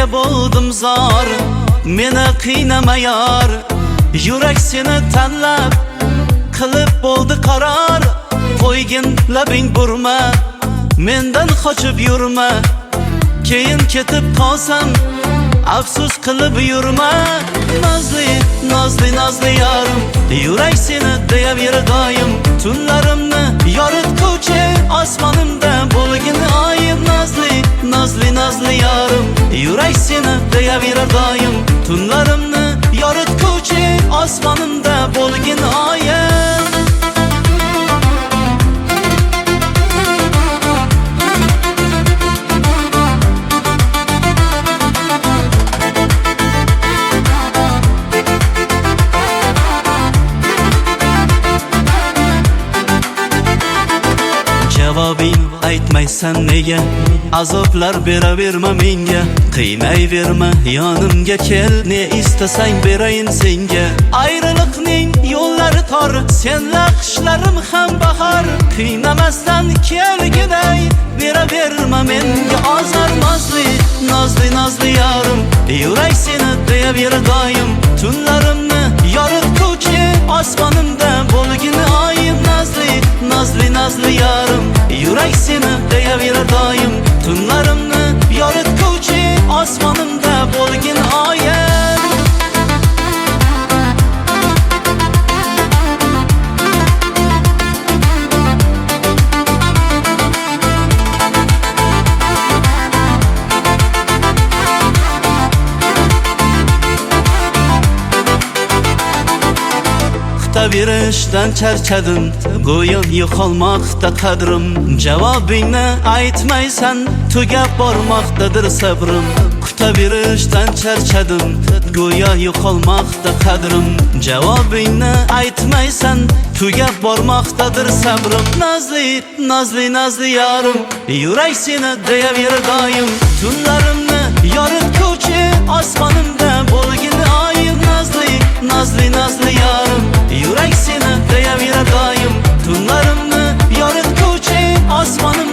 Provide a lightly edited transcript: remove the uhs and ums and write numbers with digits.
senga bo'ldim zor, meni qiynama yor. Yurak seni tanlab qilib bo'ldi qaror. Qo'ygin labing burma, mendan qochib yurma. Keyin ketib qolsam afsus qilib yurma. Nozli, nozli, nozli yorim, yurak seni deyaver doim. Tunlarimni yorituvchi osmonimda bo'lgin oyim. Nozli, nozli, nozli yorim, yurak seni deyaver doim. Tunlarimni yorituvchi osmonimda bo'lgin oyim. Javobing aytmaysan nega, azoblar beraverma menga. Qiynayverma yonimga kel, ne istasang berayin senga. Ayriliqning yo'llari tor, sen laqishlarim ham bahor. Qiynamasdan kelgiday beraverma menga ozor. Nozli, nozli, nozli yorim, yurak seni deyaver doim. Tunlarimni yorituvchi osmonimda bo'lgin oyim. Nozli, nozli, nozli yorim, yurak seni deyaver doim. Tunlarimni yorituvchi osmonimda bo'lgin oyim. Kutaverishdan charchadim, go'yo yo'qolmoqda qadrim. Javobingni aytmaysan, tugab bormoqdadir sabrim. Kutaverishdan charchadim, go'yo yo'qolmoqda qadrim. Javobingni aytmaysan, tugab bormoqdadir sabrim. Nozli, nozli, nozli yorim, yurak seni deyaver doim. Tunlarimni yorituvchi osmonimda bo'lgin oyim. Nozli, nozli, nozli yorim, yurak seni deyaver doim. Tunlarimni yorituvchi osmonim